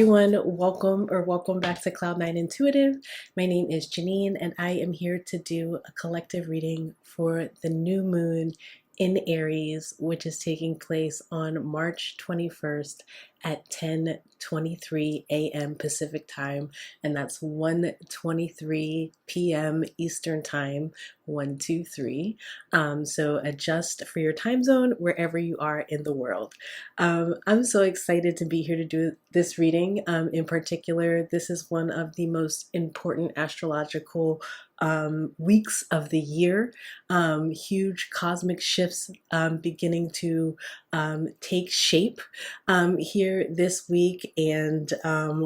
everyone, welcome back to Cloud9 Intuitive. My name is Janine and I am here to do a collective reading for the new moon in Aries, which is taking place on March 21st at 10:23 a.m. Pacific time, and that's 1:23 p.m. Eastern time, 123. So adjust for your time zone wherever you are in the world. I'm so excited to be here to do this reading. In particular, this is one of the most important astrological weeks of the year. Huge cosmic shifts beginning to take shape here this week, and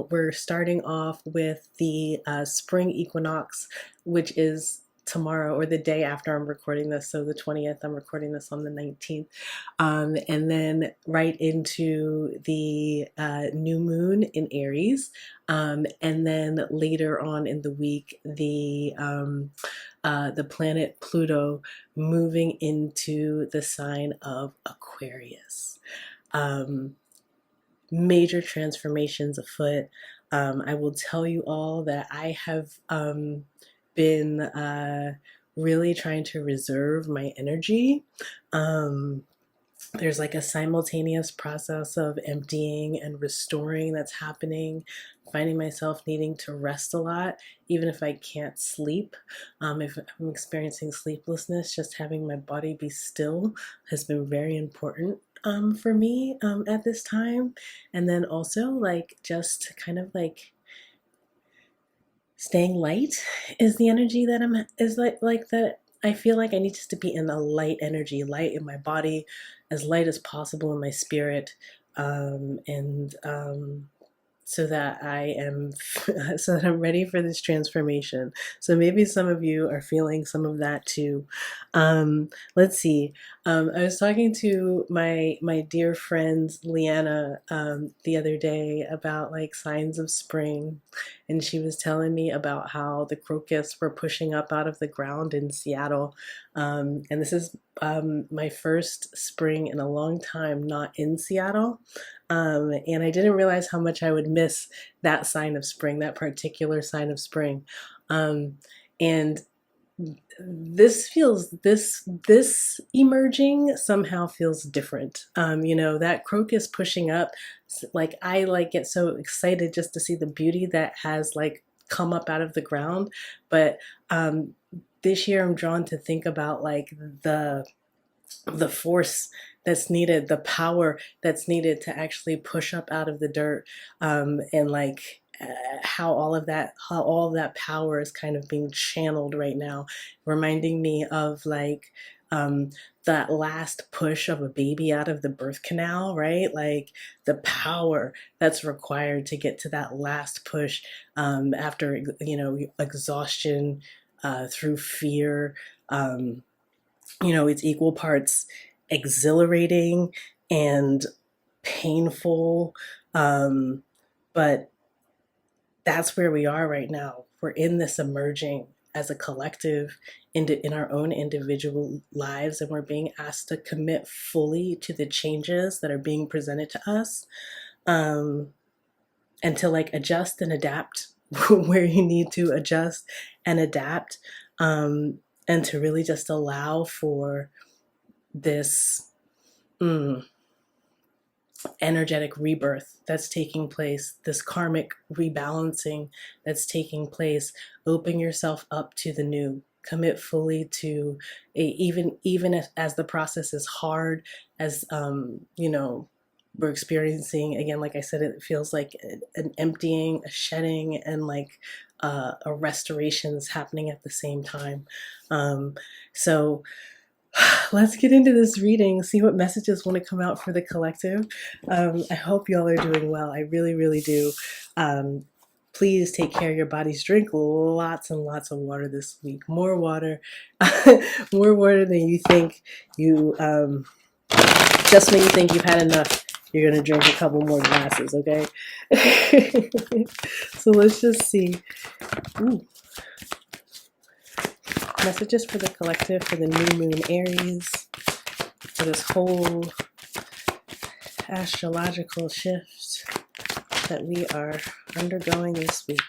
we're starting off with the spring equinox, which is tomorrow or the day after I'm recording this, so the 20th. I'm recording this on the 19th, and then right into the new moon in Aries, and then later on in the week the planet Pluto moving into the sign of Aquarius. Major transformations afoot. I will tell you all that I have been really trying to reserve my energy. There's like a simultaneous process of emptying and restoring that's happening, finding myself needing to rest a lot, even if I can't sleep. If I'm experiencing sleeplessness, just having my body be still has been very important for me at this time. And then also like just kind of like staying light is the energy that is like that. I feel like I need just to be in a light energy, light in my body, as light as possible in my spirit, and so that I am so that I'm ready for this transformation. So maybe some of you are feeling some of that too. Let's see. I was talking to my dear friend Leanna the other day about like signs of spring, and she was telling me about how the crocus were pushing up out of the ground in Seattle. And this is my first spring in a long time not in Seattle. And I didn't realize how much I would miss that sign of spring, that particular sign of spring. And this emerging somehow feels different. That crocus pushing up, like I like get so excited just to see the beauty that has like come up out of the ground. But this year I'm drawn to think about like the force that's needed, the power that's needed to actually push up out of the dirt, and like how all of that power is kind of being channeled right now, reminding me of like that last push of a baby out of the birth canal, right? Like the power that's required to get to that last push after exhaustion through fear. It's equal parts exhilarating and painful, but that's where we are right now. We're in this emerging as a collective in our own individual lives, and we're being asked to commit fully to the changes that are being presented to us, and to like adjust and adapt where you need to adjust and adapt, and to really just allow for this energetic rebirth that's taking place, this karmic rebalancing that's taking place. Open yourself up to the new. Commit fully to even if, as the process is hard, as we're experiencing again, like I said, it feels like an emptying, a shedding, and like a restoration is happening at the same time. So let's get into this reading, see what messages want to come out for the collective. I hope y'all are doing well. I really, really do. Please take care of your bodies. Drink lots and lots of water this week. More water, more water than you think you, just when you think you've had enough, you're going to drink a couple more glasses, okay? So let's just see. Ooh. Messages for the collective for the new moon Aries, for this whole astrological shift. that we are undergoing this week.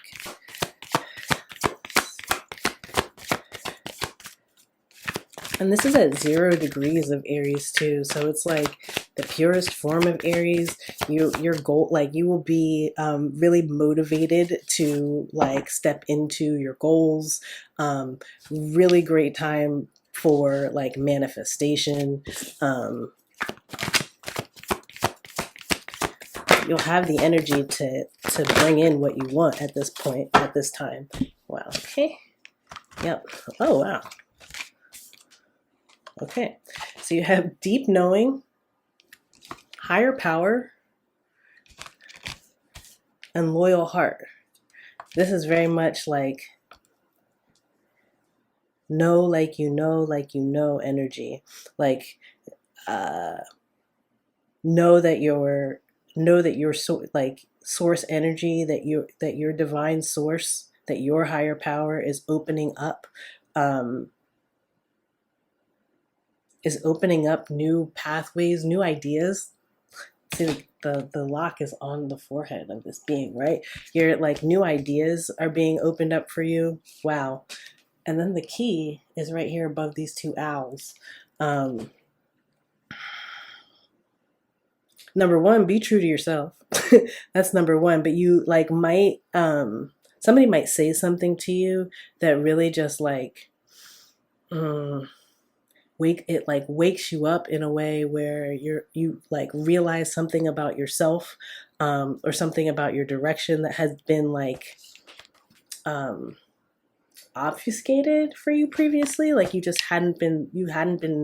And this is at 0 degrees of Aries too. So it's like the purest form of Aries. Your goal, like you will be really motivated to like step into your goals. Really great time for like manifestation. You'll have the energy to bring in what you want at this point, at this time. Wow. Okay. Yep. Oh, wow. Okay. So you have deep knowing, higher power, and loyal heart. This is very much like know like you know energy. Like know that your so like source energy, that your divine source, that your higher power is opening up new pathways, new ideas. See, the lock is on the forehead of this being, right? You're like, new ideas are being opened up for you. Wow. And then the key is right here above these two owls. Number one, be true to yourself. That's number one. But you like might somebody might say something to you that really just like wakes you up in a way where you like realize something about yourself, or something about your direction that has been like obfuscated for you previously. Like you hadn't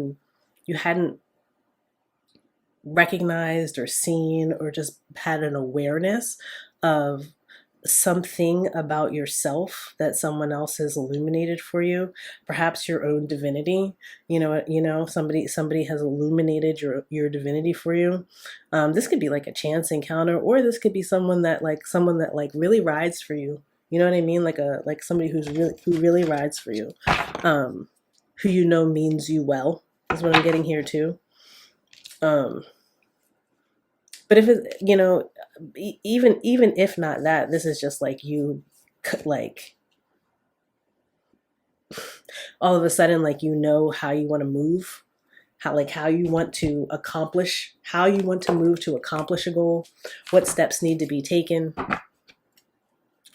recognized or seen or just had an awareness of something about yourself that someone else has illuminated for you, perhaps your own divinity. Somebody has illuminated your divinity for you. This could be like a chance encounter, or this could be someone that really rides for you. You know what I mean? Like somebody who really rides for you, who means you well, is what I'm getting here too. But if it, even if not that, this is just like you, like all of a sudden, like how you want to move, how you want to move to accomplish a goal, what steps need to be taken,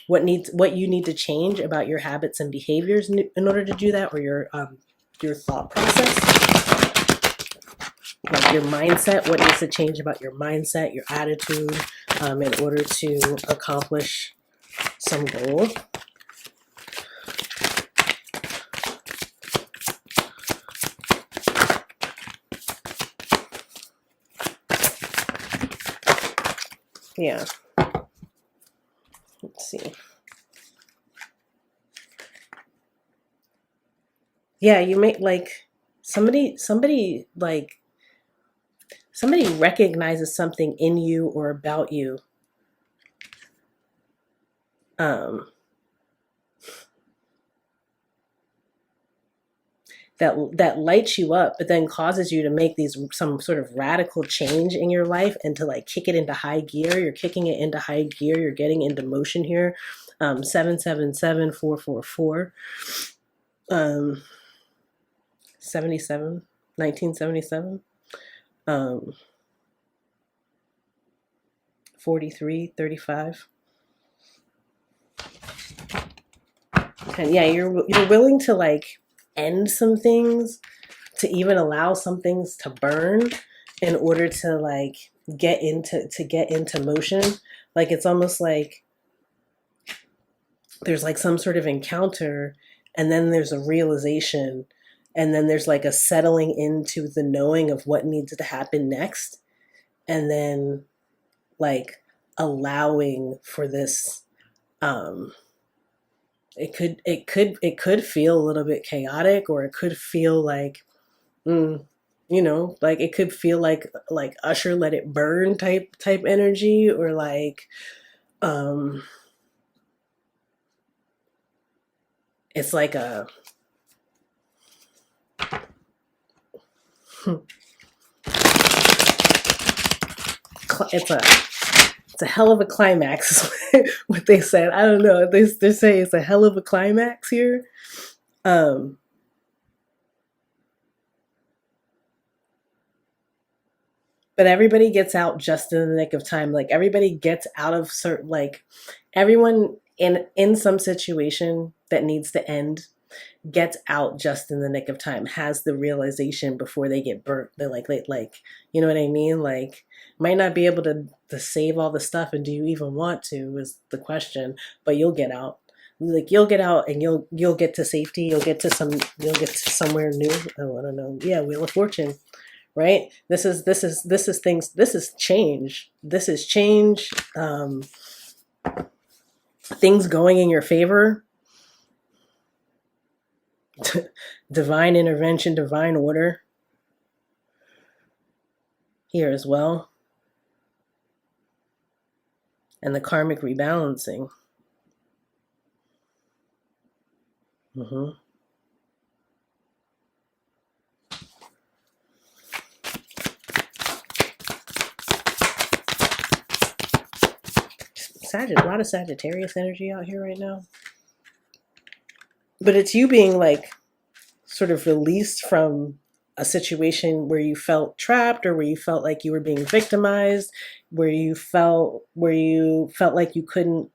what you need to change about your habits and behaviors in order to do that, or your thought process. Like your mindset, what needs to change about your mindset, your attitude, in order to accomplish some goal. Yeah. Let's see. Yeah, you may like somebody recognizes something in you or about you, that lights you up, but then causes you to make some sort of radical change in your life and to like kick it into high gear. You're kicking it into high gear. You're getting into motion here. 777-444. 1977. 4335. And yeah, you're willing to like end some things, to even allow some things to burn in order to like get into motion. Like it's almost like there's like some sort of encounter, and then there's a realization, and then there's like a settling into the knowing of what needs to happen next, and then like allowing for this. It could feel a little bit chaotic, or it could feel like like it could feel like Usher Let It Burn type energy, or like it's like it's a It's a hell of a climax, what they said. I don't know. They're saying it's a hell of a climax here. Um, but everybody gets out just in the nick of time. Like everybody gets out of certain, like everyone in some situation that needs to end gets out just in the nick of time, has the realization before they get burnt. They're like, you know what I mean? Like, might not be able to save all the stuff, and do you even want to is the question, but you'll get out. Like you'll get out and you'll get to safety, you'll get to somewhere new. Oh, I don't know. Yeah, Wheel of Fortune, right? This is things, this is change. This is change. Things going in your favor. Divine intervention, divine order here as well. And the karmic rebalancing. Mm-hmm. A lot of Sagittarius energy out here right now. But it's you being like sort of released from a situation where you felt trapped, or where you felt like you were being victimized, where you felt like you couldn't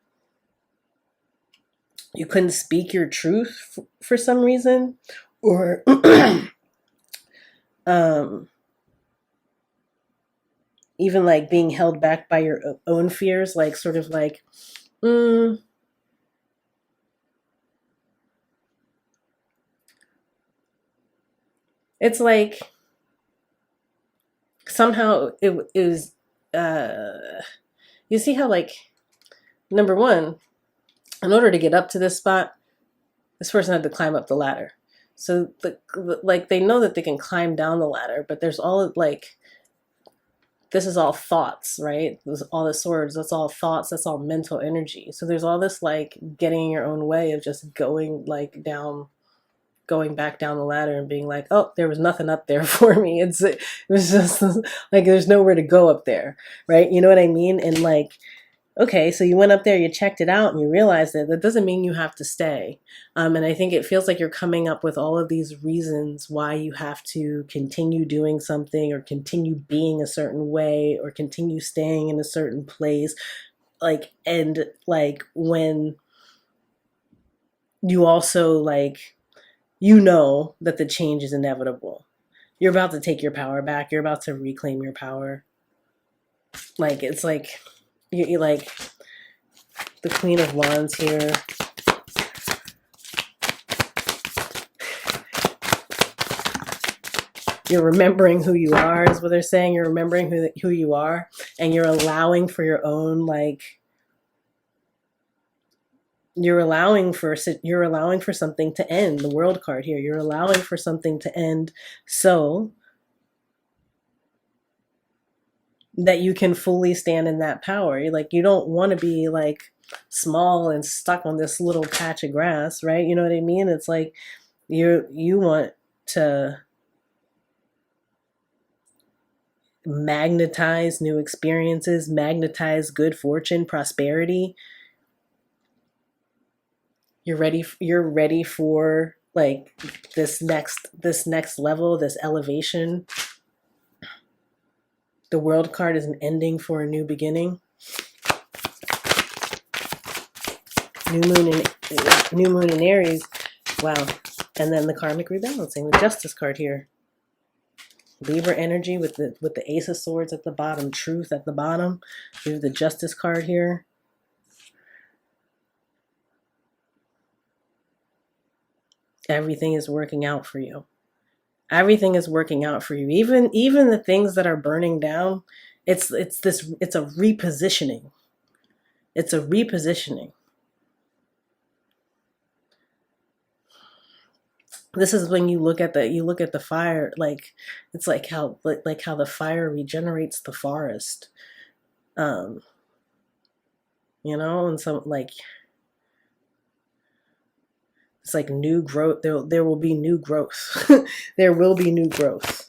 speak your truth for some reason, or even like being held back by your own fears, like sort of like, it's like somehow it is, you see how, like, number one, in order to get up to this spot, this person had to climb up the ladder. So like they know that they can climb down the ladder, but there's all like, this is all thoughts, right? All the swords, that's all thoughts, that's all mental energy. So there's all this like getting in your own way of just going back down the ladder and being like, oh, there was nothing up there for me. It was just like, there's nowhere to go up there, right? You know what I mean? And like, okay, so you went up there, you checked it out, and you realized that doesn't mean you have to stay. And I think it feels like you're coming up with all of these reasons why you have to continue doing something, or continue being a certain way, or continue staying in a certain place. Like, and like when you also like, you know that the change is inevitable. You're about to take your power back. You're about to reclaim your power. Like, it's like, you're like the Queen of Wands here. You're remembering who you are, is what they're saying. You're remembering who you are, and you're allowing for your own, like, you're allowing for something to end. The World card here. You're allowing for something to end so that you can fully stand in that power. You're like, you don't want to be like small and stuck on this little patch of grass, right? You know what I mean? It's like you want to magnetize new experiences, magnetize good fortune, prosperity. You're ready for like this next level, this elevation. The World card is an ending for a new beginning. New moon in Aries. Wow. And then the karmic rebalancing, the Justice card here. Libra energy with the Ace of Swords at the bottom, truth at the bottom. We have the Justice card here. Everything is working out for you. Everything is working out for you. Even the things that are burning down, it's a repositioning. It's a repositioning. This is when you look at the fire, like it's like how the fire regenerates the forest. You know, and some like it's like new growth. There will be new growth. There will be new growth.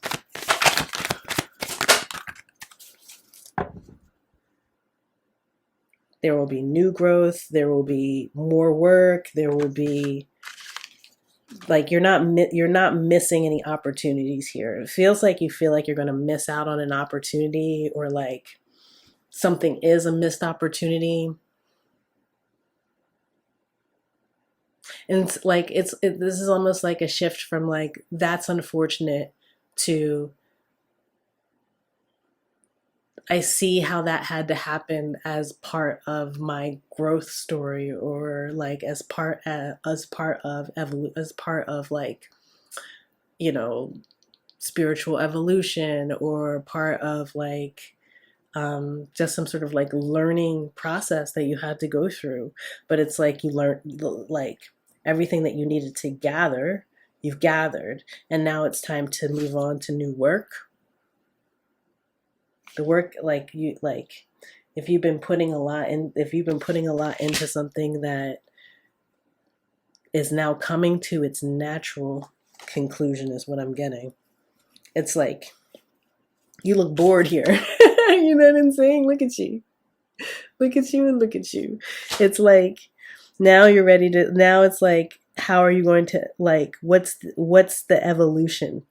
There will be new growth. There will be more work. There will be like you're not missing any opportunities here. It feels like you feel like you're going to miss out on an opportunity, or like something is a missed opportunity. And it's like this is almost like a shift from like that's unfortunate to I see how that had to happen as part of my growth story, or like as part of like, you know, spiritual evolution, or part of like just some sort of like learning process that you had to go through. But it's like you learned like everything that you needed to gather, you've gathered, and now it's time to move on to new work. The work, like you like if you've been putting a lot in, if you've been putting a lot into something that is now coming to its natural conclusion, is what I'm getting. It's like you look bored here. You know what I'm saying? Look at you. Look at you and look at you. It's like now you're ready to, now it's like, how are you going to, like, what's the evolution?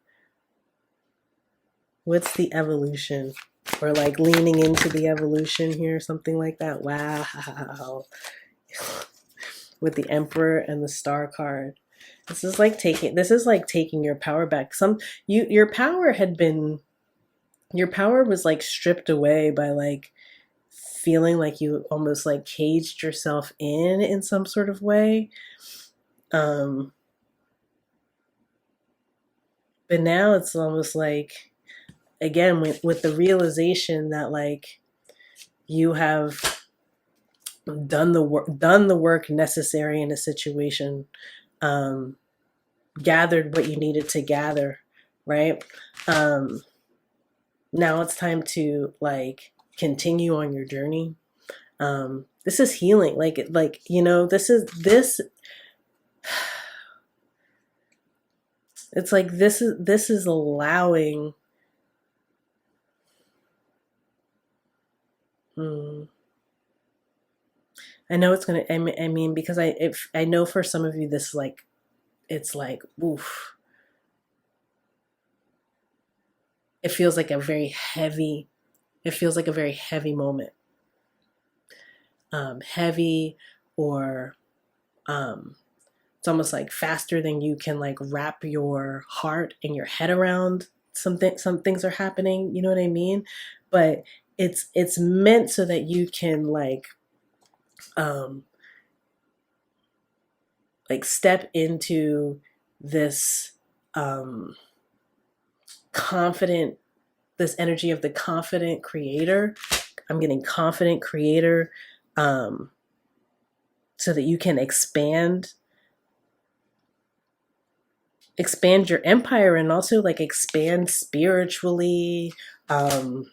What's the evolution? Or like leaning into the evolution here, something like that. Wow. With the Emperor and the Star card. This is like taking your power back. Your power had been, your power was like stripped away by like feeling like you almost like caged yourself in some sort of way. Um, but now it's almost like, again, with the realization that like you have done the work necessary in a situation, um, gathered what you needed to gather, right? Um, Now it's time to like continue on your journey. This is healing, like you know, this it's like this is allowing. Hmm, I know it's gonna. I mean, because I know for some of you this is like, it's like oof. It feels like a very heavy. It feels like a very heavy moment. Heavy, or um, it's almost like faster than you can like wrap your heart and your head around. Some things are happening. You know what I mean? But it's meant so that you can um, like step into this um, confident, this energy of the confident creator. I'm getting confident creator, um, so that you can expand your empire, and also like expand spiritually, um,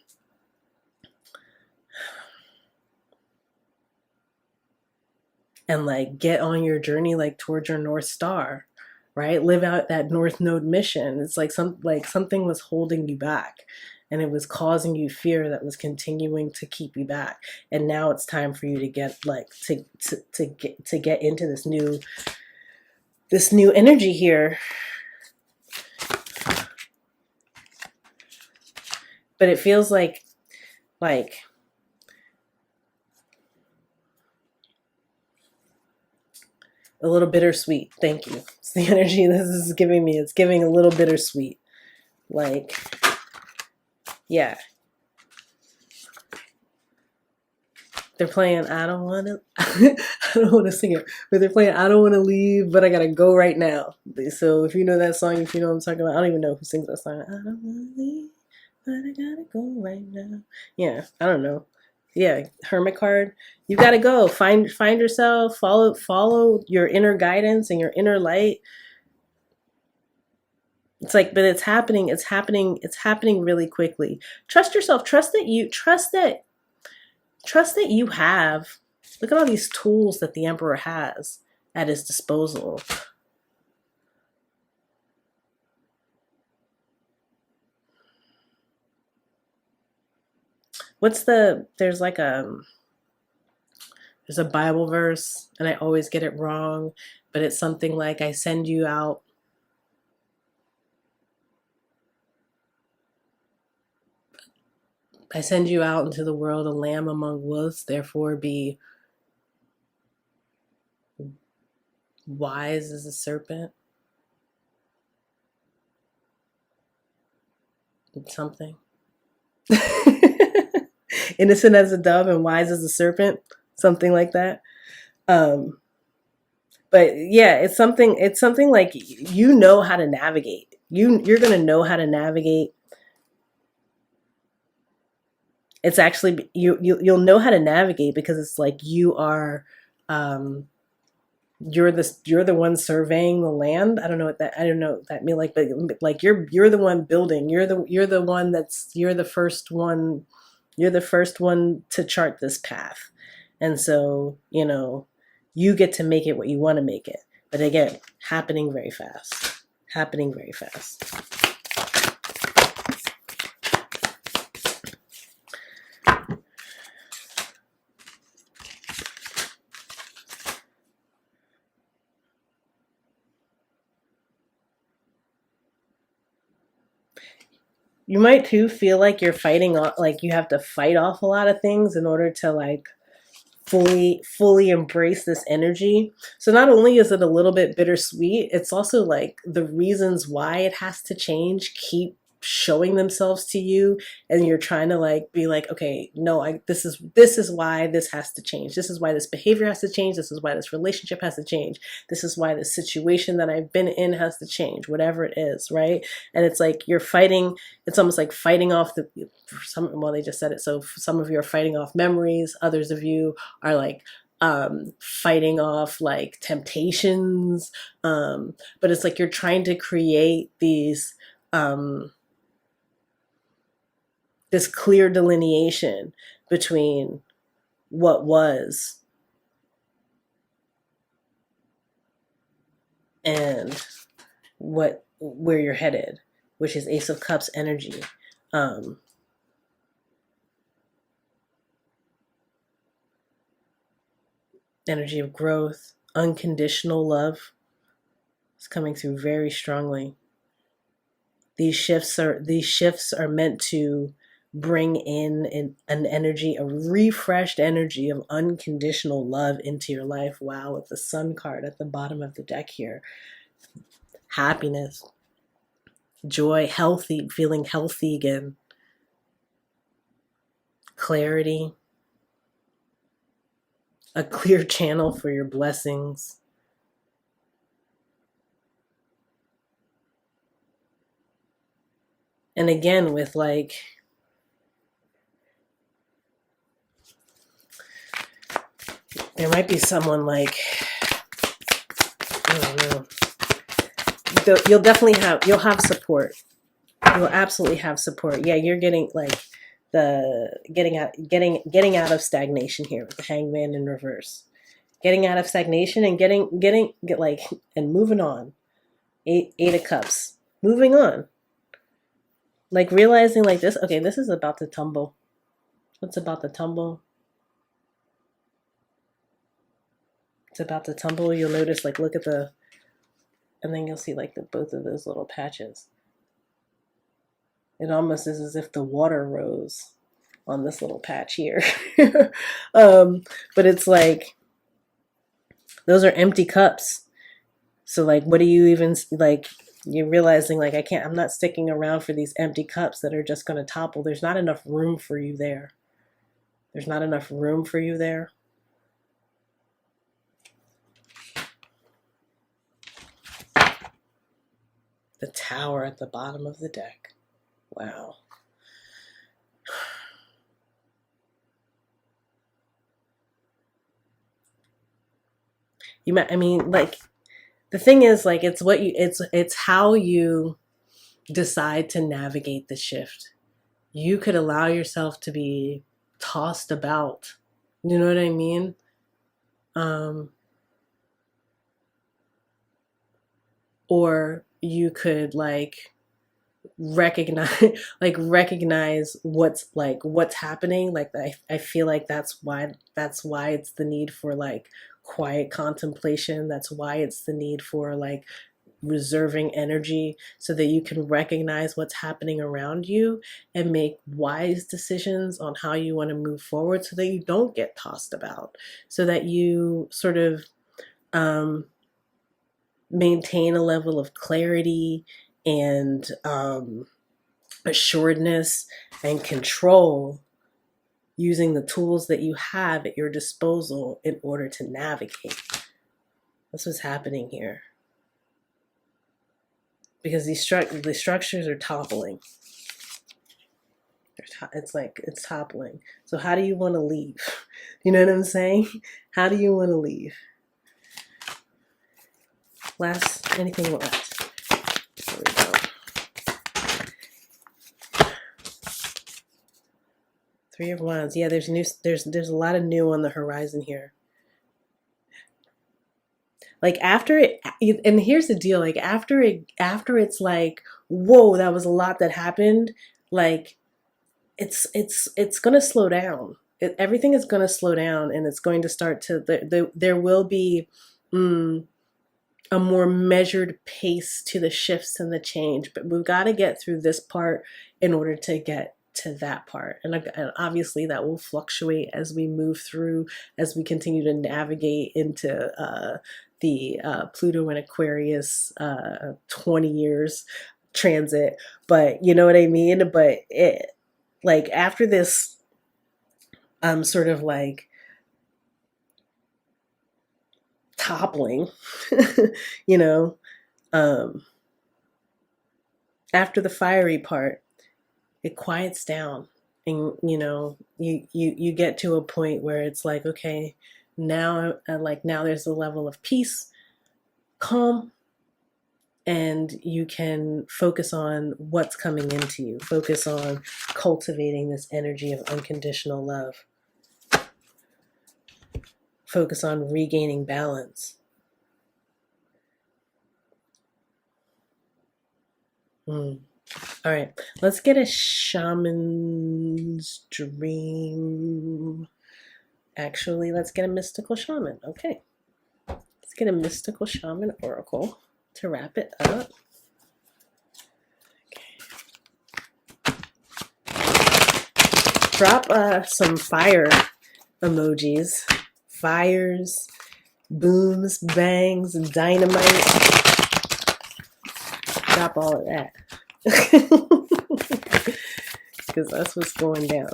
and like get on your journey like towards your North Star, right? Live out that North Node mission. It's like something was holding you back, and it was causing you fear that was continuing to keep you back. And now it's time for you to get like to get into this new energy here. But it feels like a little bittersweet. Thank you. It's the energy this is giving me. It's giving a little bittersweet. Like, yeah. They're playing I don't want to I don't want to sing it, but they're playing I don't want to leave, but I gotta go right now. So if you know that song, if you know what I'm talking about, I don't even know who sings that song. I don't want to leave, but I gotta go right now. Yeah, I don't know. Yeah, Hermit card. You gotta go. Find yourself. Follow your inner guidance and your inner light. It's like, but it's happening. It's happening. It's happening really quickly. Trust yourself. Trust that you have. Look at all these tools that the Emperor has at his disposal. There's like There's a Bible verse, and I always get it wrong, but it's something like, I send you out into the world a lamb among wolves, therefore be wise as a serpent. Something. Innocent as a dove and wise as a serpent. Something like that. But yeah, it's something like, you know how to navigate. You're gonna know how to navigate. It's actually, you'll know how to navigate because it's like you are, you're the one surveying the land. I don't know what that mean, like, but like you're the one building. You're the one you're the first one. You're the first one to chart this path, and so you get to make it what you want to make it. But again, happening very fast. Happening very fast. You might too feel like you're fighting off, like you have to fight off a lot of things in order to like fully embrace this energy. So not only is it a little bit bittersweet, it's also like the reasons why it has to change keep showing themselves to you, and you're trying to like be like, okay, no, this is why this has to change. This is why this behavior has to change. This is why this relationship has to change. This is why the situation that I've been in has to change, whatever it is, right? And it's like you're fighting. It's almost like fighting off well, they just said it. So some of you are fighting off memories. Others of you are like fighting off like temptations. But it's like you're trying to create these this clear delineation between what was and where you're headed, which is Ace of Cups energy. Energy of growth, unconditional love is coming through very strongly. These shifts are meant to bring in an energy, a refreshed energy of unconditional love into your life. Wow, with the Sun card at the bottom of the deck here. Happiness, joy, healthy, feeling healthy again. Clarity, a clear channel for your blessings. And again, with like, there might be someone like, I don't know. You'll have support. You'll absolutely have support. Yeah, you're getting like getting out of stagnation here with the Hangman in reverse. Getting out of stagnation and and moving on. Eight of Cups. Moving on. Like realizing like this, okay, this is about to tumble. What's about to tumble? It's about to tumble. You'll notice, like, look at and then you'll see like both of those little patches. It almost is as if the water rose on this little patch here. But it's like, those are empty cups. So like, what do you even, like, you're realizing like, I'm not sticking around for these empty cups that are just going to topple. There's not enough room for you there. There's not enough room for you there. The Tower at the bottom of the deck. Wow. Like, the thing is, like, it's how you decide to navigate the shift. You could allow yourself to be tossed about. You know what I mean? Or you could like recognize what's happening. Like I feel like that's why it's the need for like quiet contemplation. That's why it's the need for like reserving energy so that you can recognize what's happening around you and make wise decisions on how you want to move forward so that you don't get tossed about, so that you sort of um, maintain a level of clarity and assuredness and control using the tools that you have at your disposal in order to navigate. That's what's happening here. Because the structures are toppling. It's toppling. So how do you want to leave? You know what I'm saying? How do you want to leave? Anything left? There we go. Three of Wands. Yeah, there's a lot of new on the horizon here. Like after it, and here's the deal, like after it's like, whoa, that was a lot that happened, like it's gonna slow down. Everything is gonna slow down, and it's going to start to there will be a more measured pace to the shifts and the change, but we've got to get through this part in order to get to that part. And obviously that will fluctuate as we move through, as we continue to navigate into the Pluto and Aquarius 20 years transit. But you know what I mean? But it, like after this sort of like toppling, you know, after the fiery part, it quiets down, and you know, you get to a point where it's like, okay, now now there's a level of peace, calm, and you can focus on what's coming into you. Focus on cultivating this energy of unconditional love. Focus on regaining balance. All right, let's get a shaman's dream. Actually, let's get a mystical shaman. Okay, let's get a mystical shaman oracle to wrap it up. Okay. Drop some fire emojis. Fires, booms, bangs, dynamite. Drop all of that. Because that's what's going down.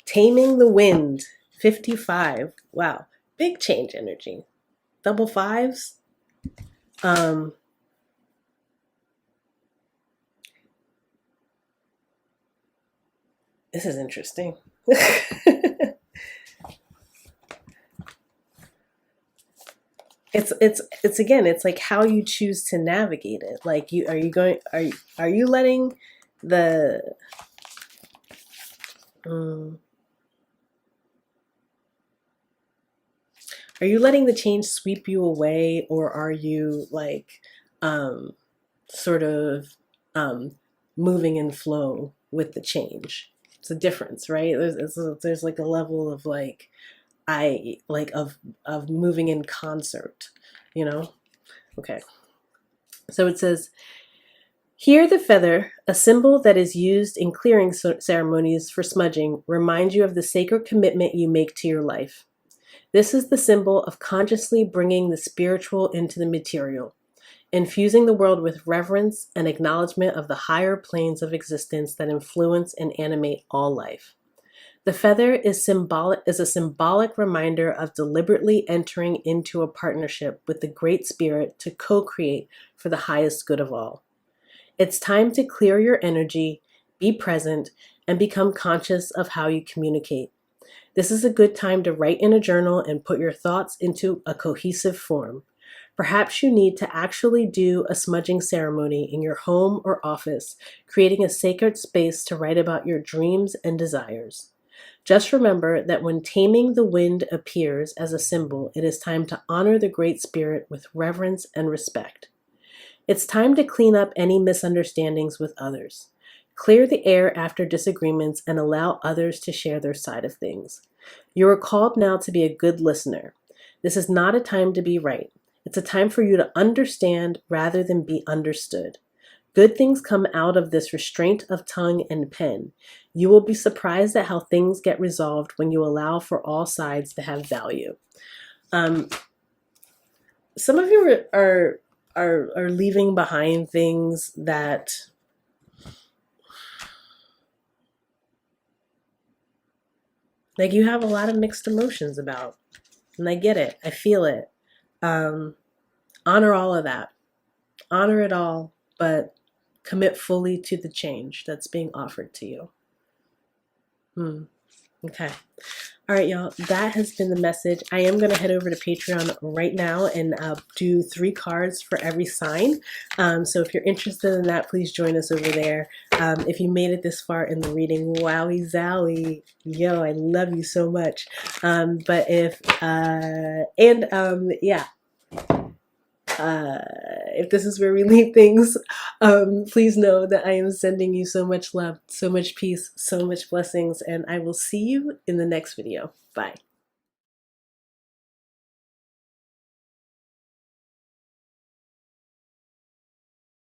Taming the Wind, 55. Wow, big change energy. Double fives. This is interesting. It's again, it's like how you choose to navigate it. Like are you letting the are you letting the change sweep you away, or are you like sort of moving in flow with the change? It's a difference, right? There's like a level of like of moving in concert, you know? Okay. So it says, here the feather, a symbol that is used in clearing ceremonies for smudging, reminds you of the sacred commitment you make to your life. This is the symbol of consciously bringing the spiritual into the material, infusing the world with reverence and acknowledgement of the higher planes of existence that influence and animate all life. The feather is a symbolic reminder of deliberately entering into a partnership with the Great Spirit to co-create for the highest good of all. It's time to clear your energy, be present, and become conscious of how you communicate. This is a good time to write in a journal and put your thoughts into a cohesive form. Perhaps you need to actually do a smudging ceremony in your home or office, creating a sacred space to write about your dreams and desires. Just remember that when Taming the Wind appears as a symbol, it is time to honor the Great Spirit with reverence and respect. It's time to clean up any misunderstandings with others. Clear the air after disagreements and allow others to share their side of things. You are called now to be a good listener. This is not a time to be right. It's a time for you to understand rather than be understood. Good things come out of this restraint of tongue and pen. You will be surprised at how things get resolved when you allow for all sides to have value. Some of you are leaving behind things that like you have a lot of mixed emotions about. And I get it. I feel it. Honor all of that. Honor it all, but commit fully to the change that's being offered to you. Okay. All right, y'all. That has been the message. I am going to head over to Patreon right now and do 3 cards for every sign. So if you're interested in that, please join us over there. If you made it this far in the reading, wowie zowie. Yo, I love you so much. But if, yeah. If this is where we leave things, please know that I am sending you so much love, so much peace, so much blessings, and I will see you in the next video. Bye.